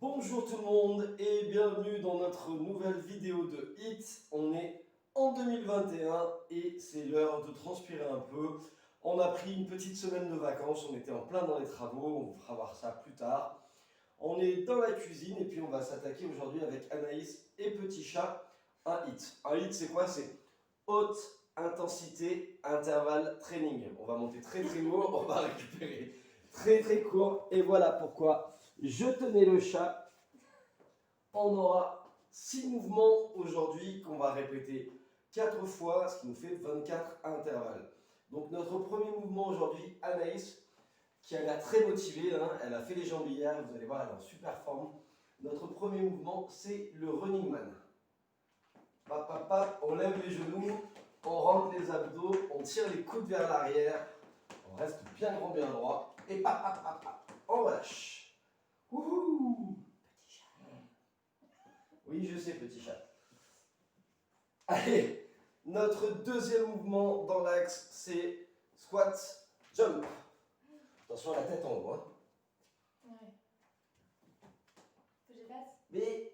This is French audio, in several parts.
Bonjour tout le monde et bienvenue dans notre nouvelle vidéo de HIIT. On est en 2021 et c'est l'heure de transpirer un peu. On a pris une petite semaine de vacances, on était en plein dans les travaux, on vous fera voir ça plus tard. On est dans la cuisine et puis on va s'attaquer aujourd'hui avec Anaïs et Petit Chat un HIIT. Un HIIT c'est quoi? C'est haute intensité intervalle training. On va monter très lourd, on va récupérer très court et voilà pourquoi je tenais le chat. On aura 6 mouvements aujourd'hui qu'on va répéter 4 fois, ce qui nous fait 24 intervalles. Donc notre premier mouvement aujourd'hui, Anaïs, qui a l'air très motivée, hein, elle a fait les jambes hier, vous allez voir, elle est en super forme. Notre premier mouvement, c'est le running man. On lève les genoux, on rentre les abdos, on tire les coudes vers l'arrière, on reste bien grand, bien droit, et on relâche. Wouhou! Petit chat. Oui, je sais, petit chat. Allez, notre deuxième mouvement dans l'axe, c'est squat, jump. Attention à la tête en haut. Hein. Ouais. Faut que je fasse? Mais...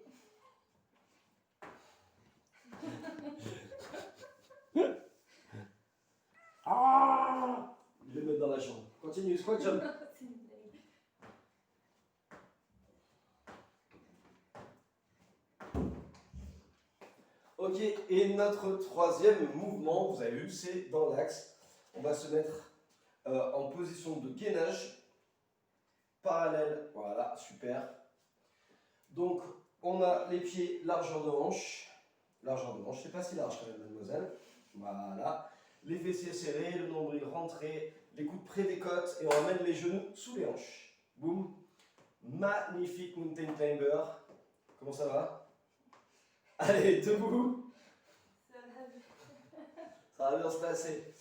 ah, je vais mettre dans la chambre. Continue, squat, jump. C'est une blague. Ok, et notre troisième mouvement, vous avez vu, c'est dans l'axe. On va se mettre en position de gainage, parallèle, voilà, super. Donc, on a les pieds largeur de hanche, c'est pas si large quand même, mademoiselle. Voilà, les fessiers serrés, le nombril rentré, les coudes près des côtes, et on ramène les genoux sous les hanches. Boum, magnifique mountain climber. Comment ça va? Allez, debout. Ça va bien se passer.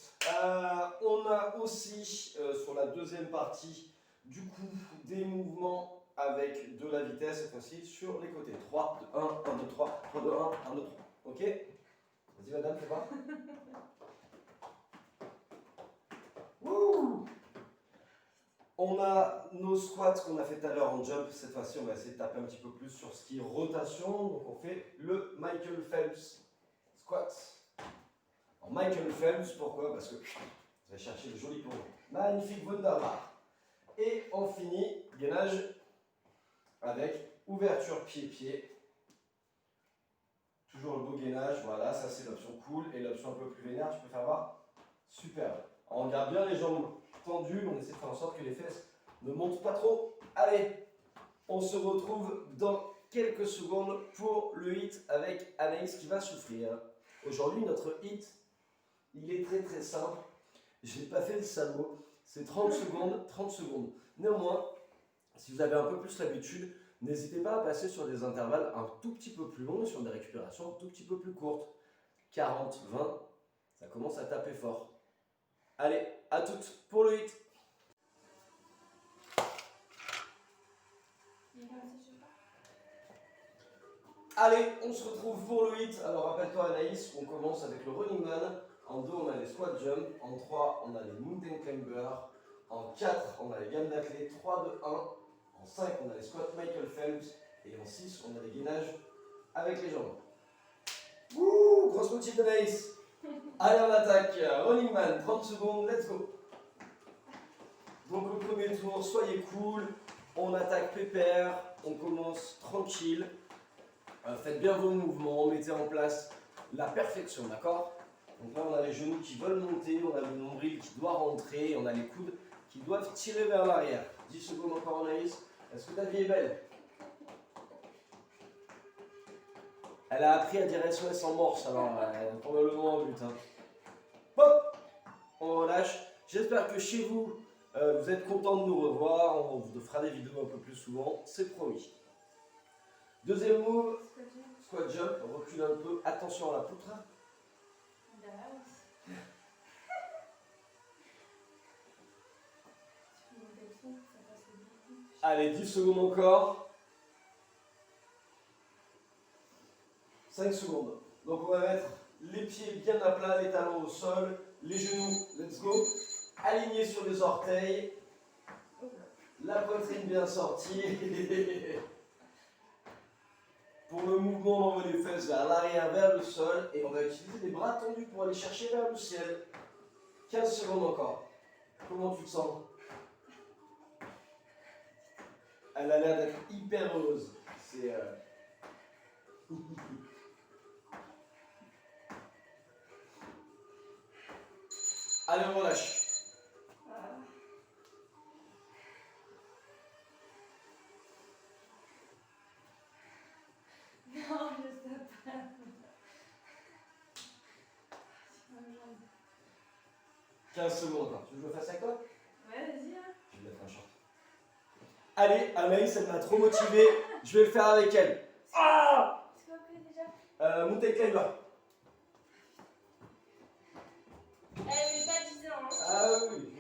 On a aussi, sur la deuxième partie, du coup, des mouvements avec de la vitesse, cette fois-ci, sur les côtés. 3, 2, 1, 1, 2, 3, 3, 2, 1, 1, 2, 3. Ok? Vas-y, madame, fais voir. Wouh! On a nos squats qu'on a fait tout à l'heure en jump. Cette fois-ci, on va essayer de taper un petit peu plus sur ce qui est rotation. Donc, on fait le Michael Phelps squat. Alors, Michael Phelps, pourquoi? Parce que vous allez chercher le joli pronom. Magnifique Wunderbar. Et on finit gainage avec ouverture pied-pied. Toujours le beau gainage, voilà, ça c'est l'option cool. Et l'option un peu plus vénère, tu peux faire voir? Super. Alors, on garde bien les jambes tendues, on essaie de faire en sorte que les fesses ne montent pas trop. Allez, on se retrouve dans quelques secondes pour le HIIT avec Anaïs qui va souffrir. Aujourd'hui, notre HIIT, il est très simple. Je n'ai pas fait le salaud. C'est 30 secondes, 30 secondes. Néanmoins, si vous avez un peu plus l'habitude, n'hésitez pas à passer sur des intervalles un tout petit peu plus longs et sur des récupérations un tout petit peu plus courtes. 40, 20, ça commence à taper fort. Allez, à toutes pour le HIIT. Allez, on se retrouve pour le HIIT. Alors rappelle-toi Anaïs, on commence avec le running man. En 2, on a les squat jump. En 3, on a les mountain climber. En 4, on a les gammes d'athlètes. 3, 2, 1. En 5, on a les squats Michael Phelps. Et en 6, on a les gainages avec les jambes. Wouh, grosse motive d'Anaïs. Allez, on attaque. Running man, 30 secondes, let's go. Donc le premier tour, soyez cool. On attaque pépère. On commence tranquille. Faites bien vos mouvements, mettez en place la perfection, d'accord? Donc là, on a les genoux qui veulent monter, on a le nombril qui doit rentrer, on a les coudes qui doivent tirer vers l'arrière. 10 secondes encore, Anaïs. Est-ce que ta vie est belle? Elle a appris à dire SOS en morse, alors elle est probablement en but. Hein. Hop! On relâche. J'espère que chez vous, vous êtes contents de nous revoir. On vous fera des vidéos un peu plus souvent, c'est promis. Deuxième move, squat jump, recule un peu, attention à la poutre. Allez, 10 secondes encore. 5 secondes. Donc on va mettre les pieds bien à plat, les talons au sol, les genoux, let's go. Alignés sur les orteils. La poitrine bien sortie. Pour le mouvement, on envoie les fesses vers l'arrière, vers le sol. Et on va utiliser les bras tendus pour aller chercher vers le ciel. 15 secondes encore. Comment tu te sens? Elle a l'air d'être hyper heureuse. C'est... Allez, on relâche. Non, je sais pas. C'est pas grave. 15 secondes encore. Tu veux que je le fasse avec toi? Ouais, vas-y, hein. Je vais mettre un short. Allez, Anaïs, elle m'a trop motivé. Je vais le faire avec elle. Ah! C'est quoi après déjà? Mountain climber. Elle avait pas 10 ans, hein. Ah oui.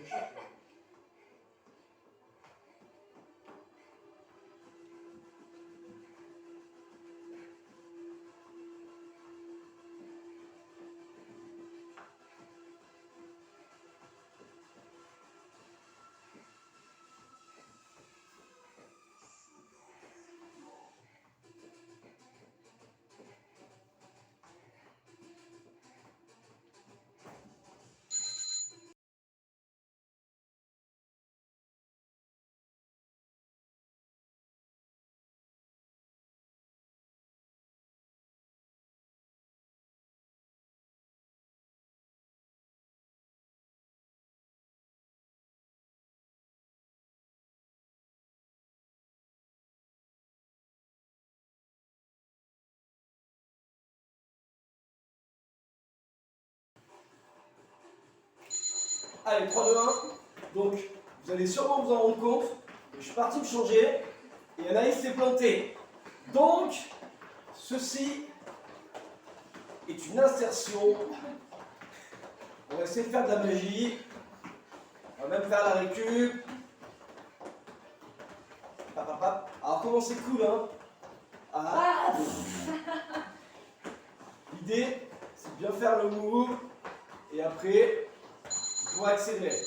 Allez, 3, 2, 1. Donc, vous allez sûrement vous en rendre compte. Je suis parti me changer et Anaïs s'est plantée. Donc, ceci est une insertion. On va essayer de faire de la magie. On va même faire la récup. Pap, pap, pap. Alors, comment c'est cool, hein? Ah. L'idée, c'est de bien faire le move et après, pour accélérer.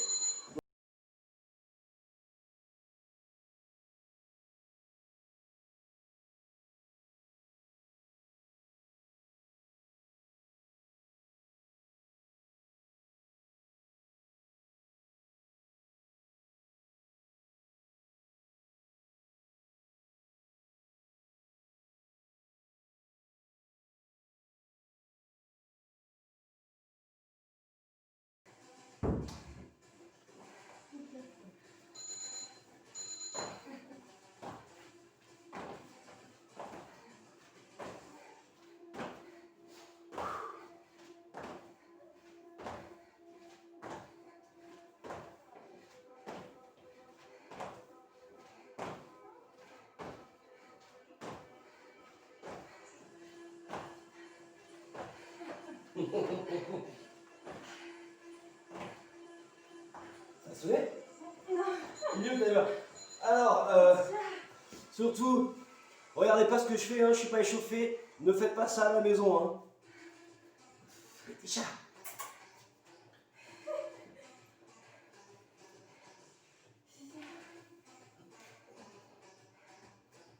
Ça sonnait? Non. Mieux d'ailleurs. Alors, surtout, regardez pas ce que je fais, hein, je suis pas échauffé. Ne faites pas ça à la maison. Hein. Petit chat.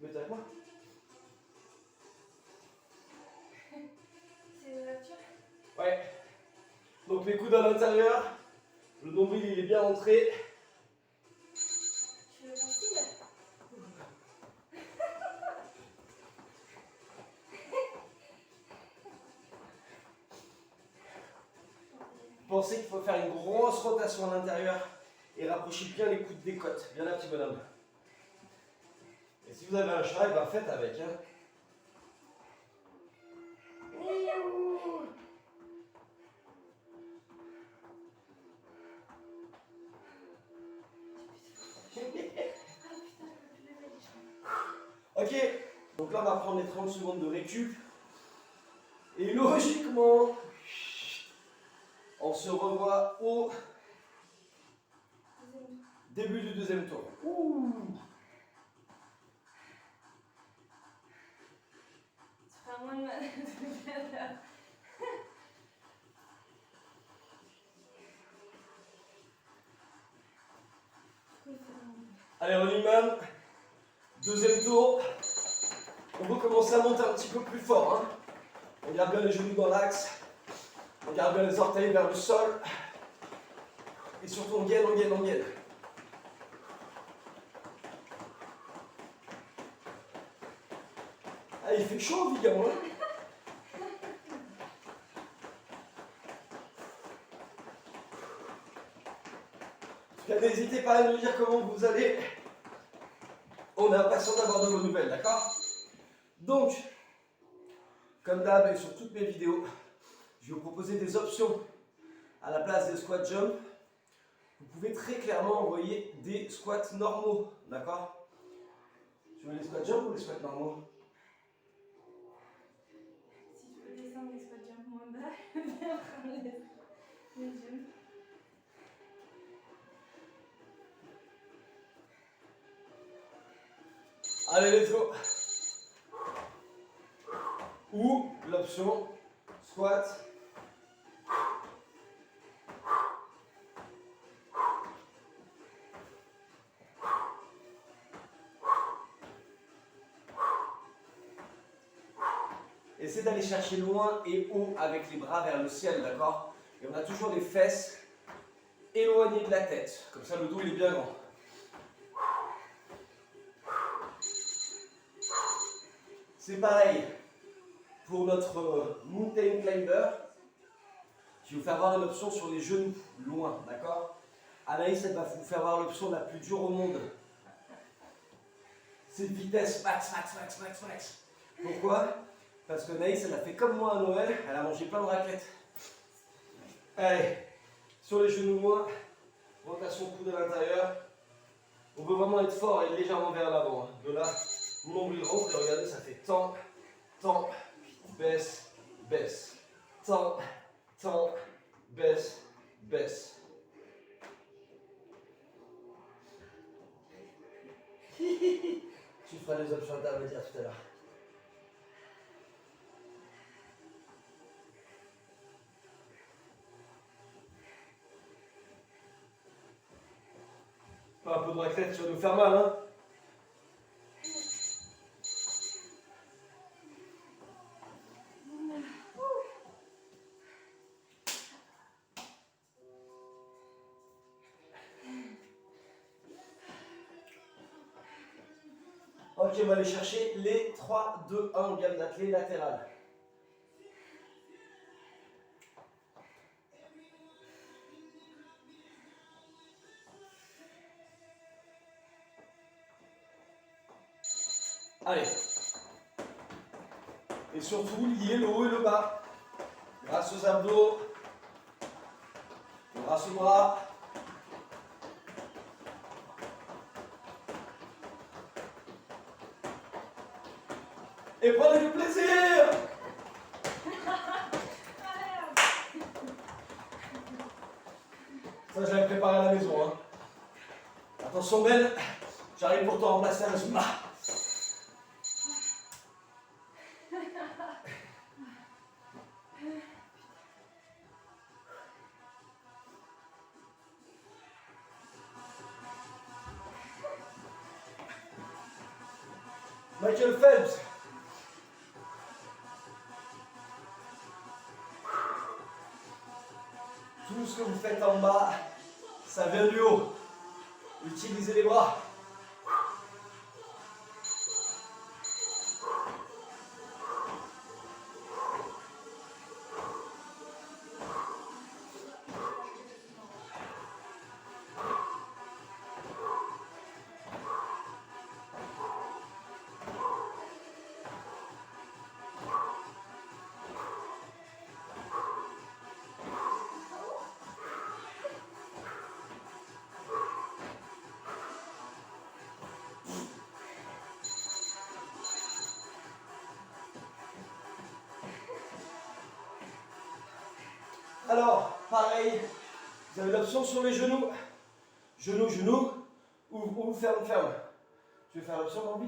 Mais t'as quoi? C'est l'ouverture? Ouais. Donc les coudes à l'intérieur. Le nombril il est bien rentré. Tu veux facile? Pensez qu'il faut faire une grosse rotation à l'intérieur et rapprocher bien les coudes des côtes. Bien là, petit bonhomme. Et si vous avez un chat, ben faites avec. Hein. Ok, donc là on va prendre les 30 secondes de récup. Et logiquement, on se revoit au début du deuxième tour. Ouh. Ça fera moins de mal. Allez, on y même. Deuxième tour. On va commencer à monter un petit peu plus fort. Hein. On garde bien les genoux dans l'axe. On garde bien les orteils vers le sol. Et surtout on gaine, on gaine, on gaine. Ah, il fait chaud, Vigan, hein. N'hésitez pas à nous dire comment vous allez. On est impatient d'avoir de vos nouvelles, d'accord? Donc, comme d'hab et sur toutes mes vidéos, je vais vous proposer des options à la place des squat jump. Vous pouvez très clairement envoyer des squats normaux, d'accord? Tu veux les squat jump ou les squats normaux? Si je peux descendre les squat jump moins bas, je vais bien prendre les jumps. Allez, let's go. Ou l'option squat. Essayez d'aller chercher loin et haut avec les bras vers le ciel, d'accord? Et on a toujours les fesses éloignées de la tête. Comme ça, le dos il est bien grand. C'est pareil pour notre mountain climber. Je vais vous faire voir une option sur les genoux, loin, d'accord? Anaïs, elle va vous faire voir l'option la plus dure au monde. C'est vitesse max, max, max, max, max. Pourquoi? Parce que Anaïs, elle a fait comme moi à Noël, elle a mangé plein de raclettes. Allez, sur les genoux loin, rotation coude à l'intérieur. On veut vraiment être fort et légèrement vers l'avant. Hein. De là, mon nombril rentre et regardez, ça fait temps, temps, baisse, baisse. Temps, temps, baisse, baisse. Tu feras les options intermédiaires tout à l'heure. Pas un peu de raclette, tu vas nous faire mal, hein? Ok, on va aller chercher les 3, 2, 1 gamme d'athlée latérale. Allez. Et surtout, lier le haut et le bas. Grâce aux abdos. Grâce aux bras. Et prenez du plaisir! Ça, j'avais préparé à la maison. Hein. Attention, Ben, j'arrive pour te remplacer à la Zumba. Michael Phelps. Tout ce que vous faites en bas, ça vient du haut. Utilisez les bras. Alors, pareil, vous avez l'option sur les genoux. Genoux, genoux, ou ferme, ferme. Tu veux faire l'option, Bambi?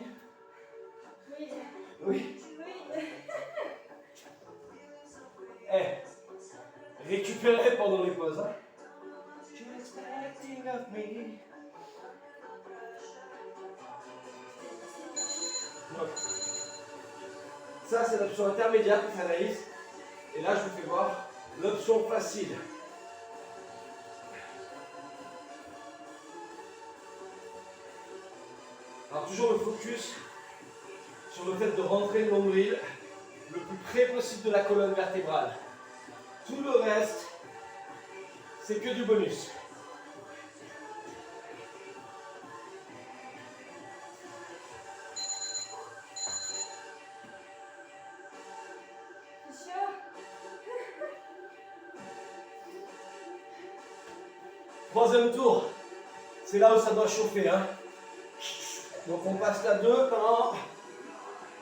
Oui. Oui. Oui. Eh, récupérez pendant les pauses. Hein. Just acting of me. Ça, c'est l'option intermédiaire pour Anaïs. Et là, je vous fais voir l'option facile. Alors, toujours le focus sur le fait de rentrer le nombril le plus près possible de la colonne vertébrale. Tout le reste, c'est que du bonus. C'est chaud. Troisième tour, c'est là où ça doit chauffer. Hein. Donc on passe la 2,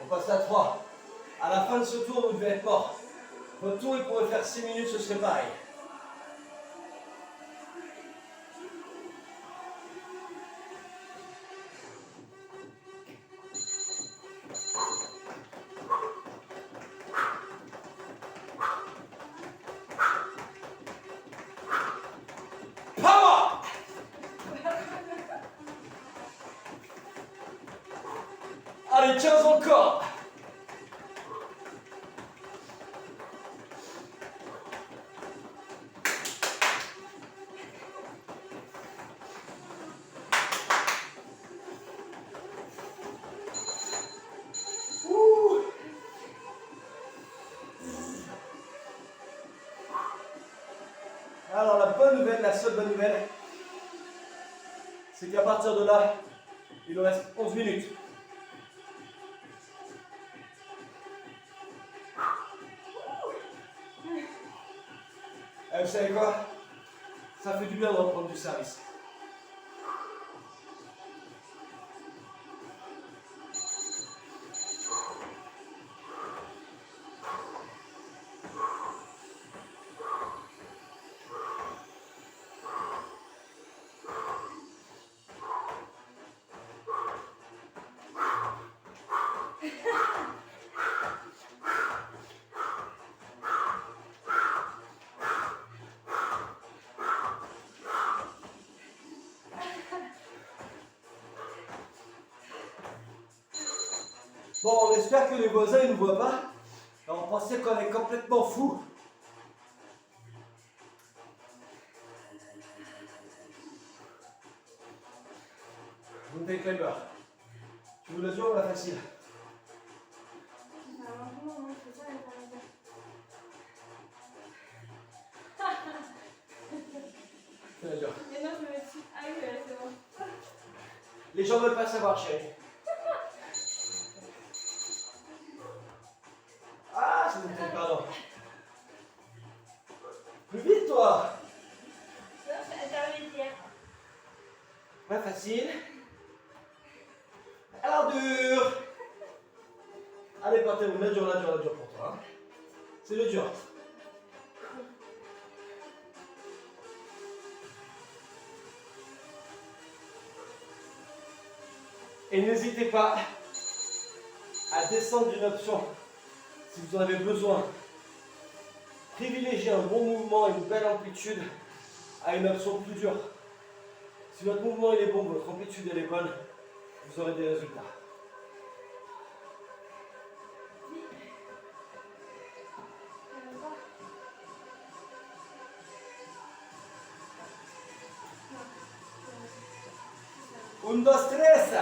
on passe la 3. À la fin de ce tour, vous devez être mort. Votre tour, il pourrait faire 6 minutes, ce serait pareil. Power! Allez, 15 encore. Alors la bonne nouvelle, la seule bonne nouvelle, c'est qu'à partir de là, il nous reste 11 minutes. Et vous savez quoi? Ça fait du bien de reprendre du service. Bon, on espère que les voisins ne nous voient pas. On pensait qu'on est complètement fou. Mountain climber. Tu veux la dure ou la facile? Alors, moi, je fais ça avec la main. C'est la dure. Mais non, je me mets dessus. Ah oui, ouais, c'est bon. Les gens ne veulent pas savoir, chérie. Ah, c'est Mountain, pardon. Plus vite, toi. Non, c'est intermédiaire. Pas facile. Alors dur. Allez, partez, la dure pour toi. Hein. C'est le dur. Et n'hésitez pas à descendre d'une option si vous en avez besoin. Privilégiez un bon mouvement et une belle amplitude à une option plus dure. Si votre mouvement il est bon, votre amplitude elle est bonne, vous aurez des résultats. Un, dos, tres.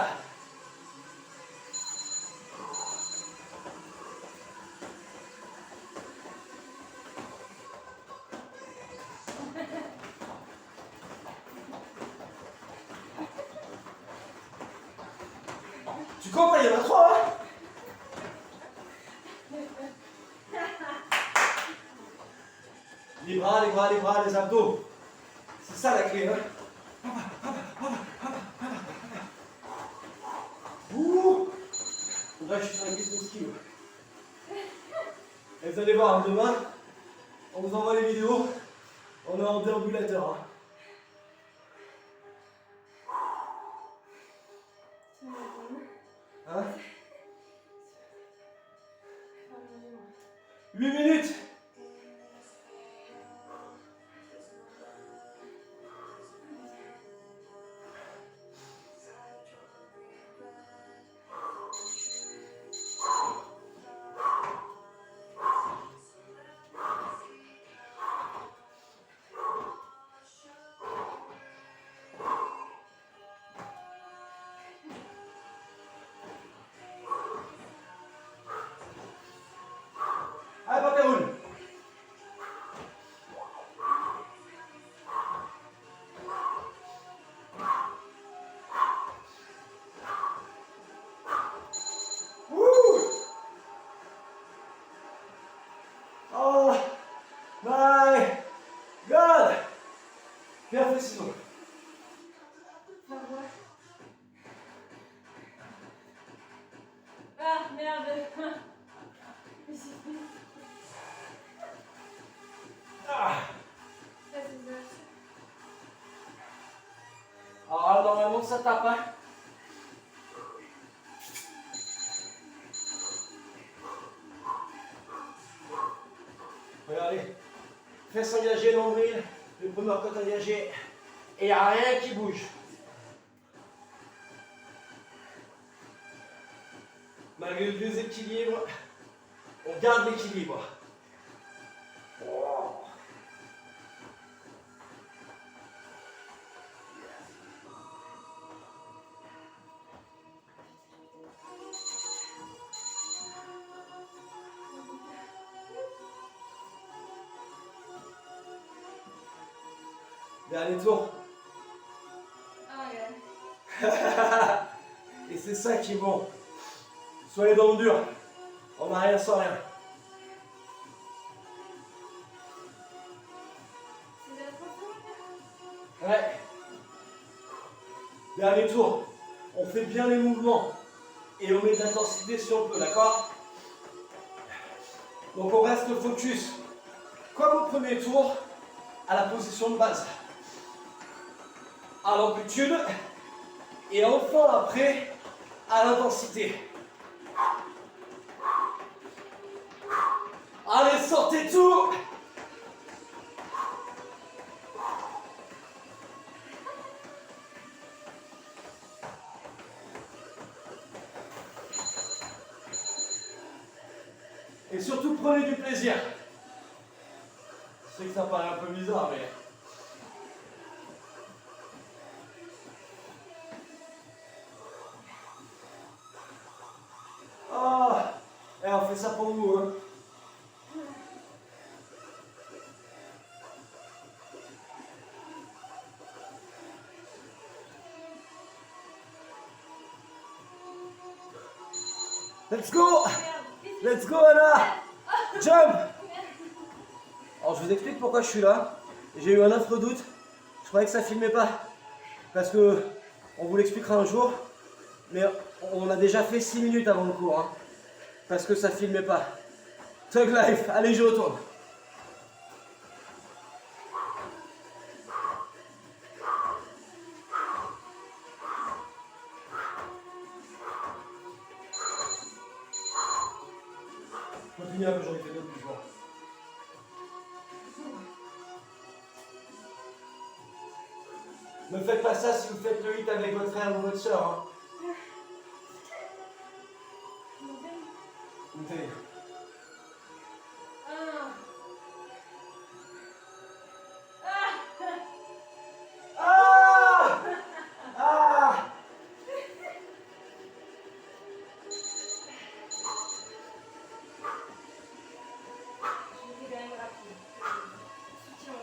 Tu comptes, il y en a trois, hein? Les bras, les abdos. C'est ça la clé, hein? Ouh! Là, je suis sur la question ski. Et vous allez voir, demain, on vous envoie les vidéos. On est en déambulateur. Hein. Hein? 8 minutes! merde. Ah. Ça, c'est ça. Alors normalement ça tape, hein. Regardez, fesses engagées, nombril, le premier côte engagé, et il n'y a rien qui bouge. Malgré le déséquilibre, on garde l'équilibre. Oh. Dernier tour. Ah ouais. Et c'est ça qui est bon. Soyez dans le dur. On n'a rien sans rien. C'est la photo. Ouais. Dernier tour. On fait bien les mouvements. Et on met de l'intensité si on peut, d'accord? Donc on reste focus, comme au premier tour, à la position de base. À l'amplitude. Et enfin après, à l'intensité. Allez, sortez tout! Et surtout, prenez du plaisir. Je sais que ça paraît un peu bizarre, mais... Ah! Et on fait ça pour vous, hein. Let's go! Let's go, Anna! Jump! Alors, je vous explique pourquoi je suis là. J'ai eu un affreux doute. Je croyais que ça filmait pas. Parce que, on vous l'expliquera un jour. Mais on a déjà fait 6 minutes avant le cours. Hein, parce que ça filmait pas. Tug Life, allez, je retourne. Continuez un peu, j'en ai fait d'autres plus fort. Ne faites pas ça si vous faites le hit avec votre frère ou votre soeur. Hein. Montez. Ah! Ah! Je vais quand même rapide. Soutien.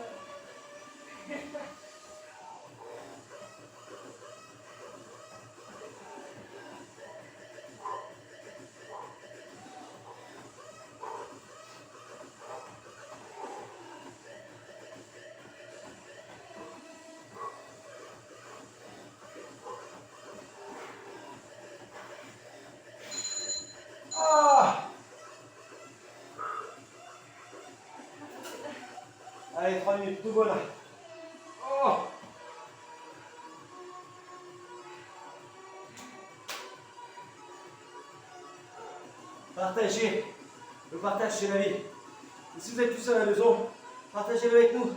Ah! Allez, 3 minutes, tout bon là. Oh! Partagez. Le partage, c'est la vie. Et si vous êtes tout seul à la maison, partagez-le avec nous.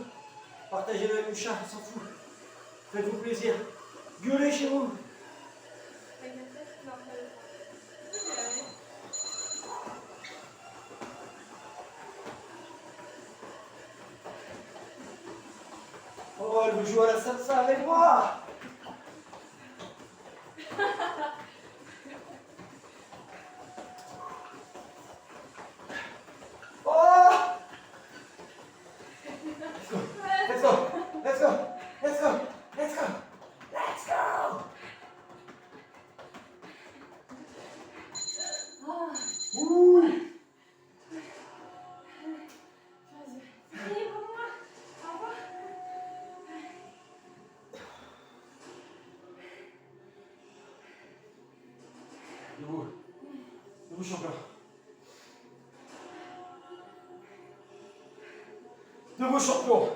Partagez-le avec le chat, on s'en fout. Faites-vous plaisir. Gueulez chez vous. Avec la tête, non, pas le temps. Oh, elle veut jouer à la salsa avec moi. Oh! Let's go! Let's go! Let's go! Let's go! Let's go! Ouh! Vas-y, pour moi. Au revoir. Debout. Debout champion. Debout champion.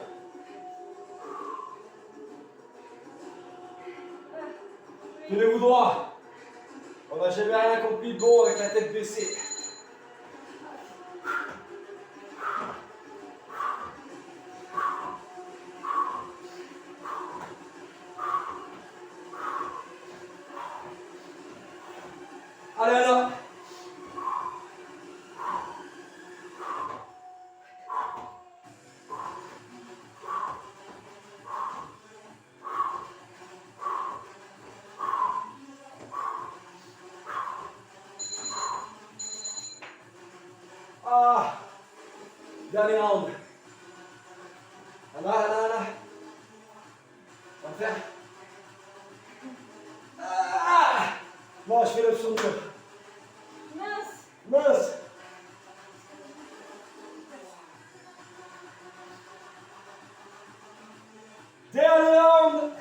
Tenez-vous droit. On n'a jamais rien accompli de bon avec la tête baissée. Allez là. Ah, dernier round. Là. On va faire. Ah, bon, je fais l'option de jeu. Mince. Dernier round.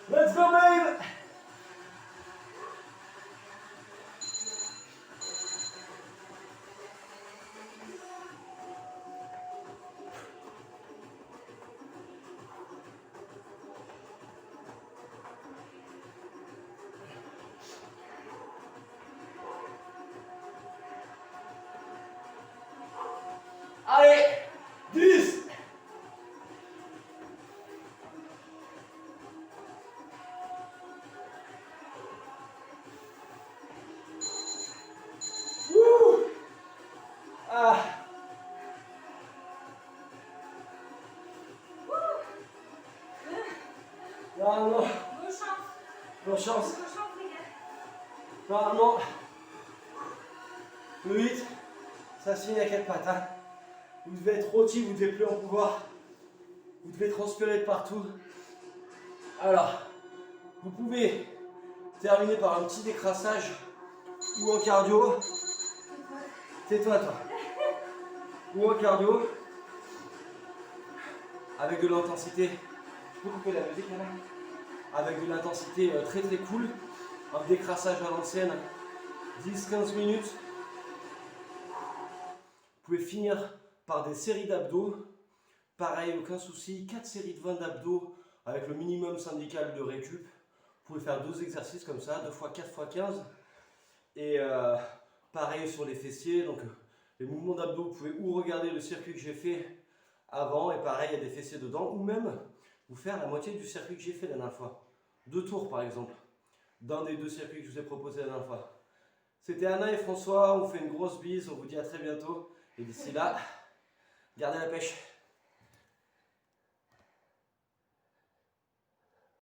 Let's go, babe. Allez, 10. Wouh. Ah. Non. Bonne chance. Normalement, le 8, ça se finit à 4 pattes. Hein. Vous devez être rôti, vous ne devez plus en pouvoir. Vous devez transpirer de partout. Alors, vous pouvez terminer par un petit décrassage ou en cardio. Tais-toi, toi. Ou en cardio. Avec de l'intensité. Je peux couper la musique là? Avec de l'intensité très très cool. Un décrassage à l'ancienne. 10-15 minutes. Vous pouvez finir par des séries d'abdos. Pareil, aucun souci. 4 séries de 20 d'abdos avec le minimum syndical de récup. Vous pouvez faire 2 exercices comme ça, 2 x 4 x 15. Et pareil sur les fessiers. Donc les mouvements d'abdos, vous pouvez ou regarder le circuit que j'ai fait avant. Et pareil, il y a des fessiers dedans. Ou même vous faire la moitié du circuit que j'ai fait la dernière fois. 2 tours par exemple. D'un des 2 circuits que je vous ai proposé la dernière fois. C'était Anna et François. On vous fait une grosse bise. On vous dit à très bientôt. Et d'ici là, gardez la pêche.